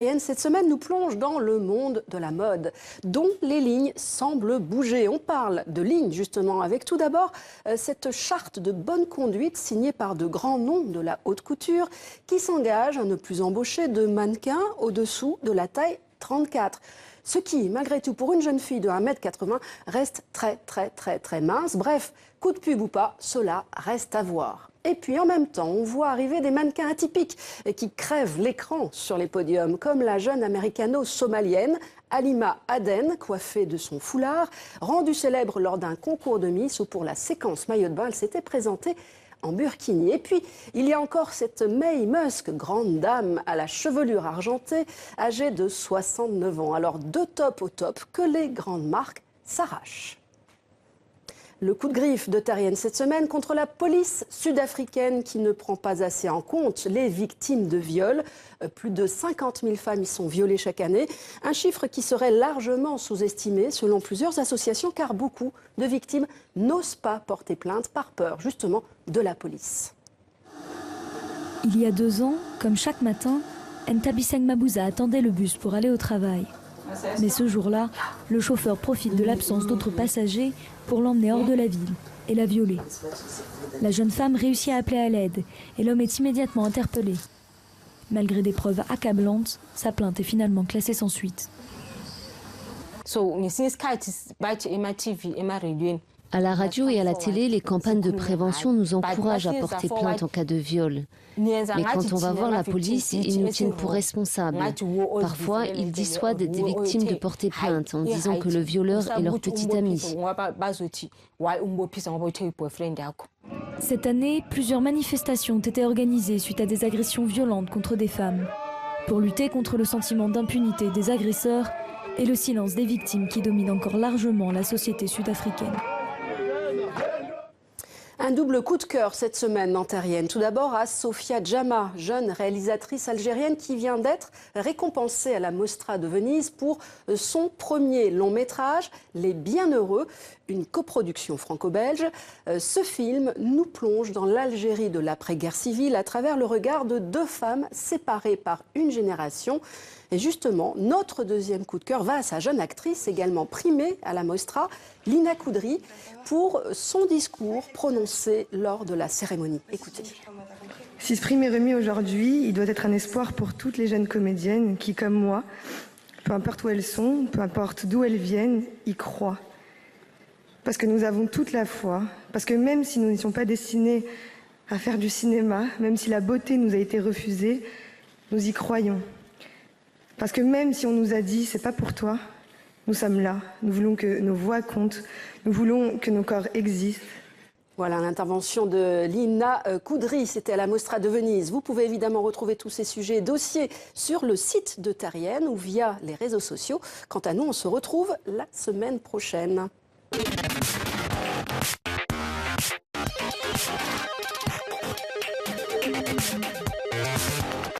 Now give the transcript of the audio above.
Cette semaine nous plonge dans le monde de la mode, dont les lignes semblent bouger. On parle de lignes justement, avec tout d'abord cette charte de bonne conduite signée par de grands noms de la haute couture qui s'engagent à ne plus embaucher de mannequins au-dessous de la taille 34. Ce qui, malgré tout, pour une jeune fille de 1,80 m, reste très mince. Bref, coup de pub ou pas, cela reste à voir. Et puis en même temps, on voit arriver des mannequins atypiques qui crèvent l'écran sur les podiums, comme la jeune américano-somalienne Halima Aden, coiffée de son foulard, rendue célèbre lors d'un concours de Miss où pour la séquence maillot de bain, elle s'était présentée en burkini. Et puis, il y a encore cette Mae Musk, grande dame à la chevelure argentée, âgée de 69 ans. Alors, deux tops au top que les grandes marques s'arrachent. Le coup de griffe de Terrienne cette semaine contre la police sud-africaine qui ne prend pas assez en compte les victimes de viol. Plus de 50 000 femmes y sont violées chaque année. Un chiffre qui serait largement sous-estimé selon plusieurs associations car beaucoup de victimes n'osent pas porter plainte par peur justement de la police. Il y a 2 ans, comme chaque matin, Ntabiseng Mabouza attendait le bus pour aller au travail. Mais ce jour-là, le chauffeur profite de l'absence d'autres passagers pour l'emmener hors de la ville et la violer. La jeune femme réussit à appeler à l'aide et l'homme est immédiatement interpellé. Malgré des preuves accablantes, sa plainte est finalement classée sans suite. À la radio et à la télé, les campagnes de prévention nous encouragent à porter plainte en cas de viol. Mais quand on va voir la police, ils nous tiennent pour responsables. Parfois, ils dissuadent des victimes de porter plainte en disant que le violeur est leur petit ami. Cette année, plusieurs manifestations ont été organisées suite à des agressions violentes contre des femmes. Pour lutter contre le sentiment d'impunité des agresseurs et le silence des victimes qui domine encore largement la société sud-africaine. Un double coup de cœur cette semaine en Terrienne. Tout d'abord à Sofia Djama, jeune réalisatrice algérienne qui vient d'être récompensée à la Mostra de Venise pour son premier long métrage, Les Bienheureux, une coproduction franco-belge. Ce film nous plonge dans l'Algérie de l'après-guerre civile à travers le regard de 2 femmes séparées par une génération. Et justement, notre deuxième coup de cœur va à sa jeune actrice, également primée à la Mostra, Lina Koudry, pour son discours prononcé lors de la cérémonie. Écoutez. Si ce prix m'est remis aujourd'hui, il doit être un espoir pour toutes les jeunes comédiennes qui, comme moi, peu importe où elles sont, peu importe d'où elles viennent, y croient. Parce que nous avons toute la foi, parce que même si nous n'étions pas destinés à faire du cinéma, même si la beauté nous a été refusée, nous y croyons. Parce que même si on nous a dit « c'est pas pour toi », nous sommes là. Nous voulons que nos voix comptent, nous voulons que nos corps existent. Voilà l'intervention de Lina Koudry, c'était à la Mostra de Venise. Vous pouvez évidemment retrouver tous ces sujets et dossiers sur le site de Terrienne ou via les réseaux sociaux. Quant à nous, on se retrouve la semaine prochaine.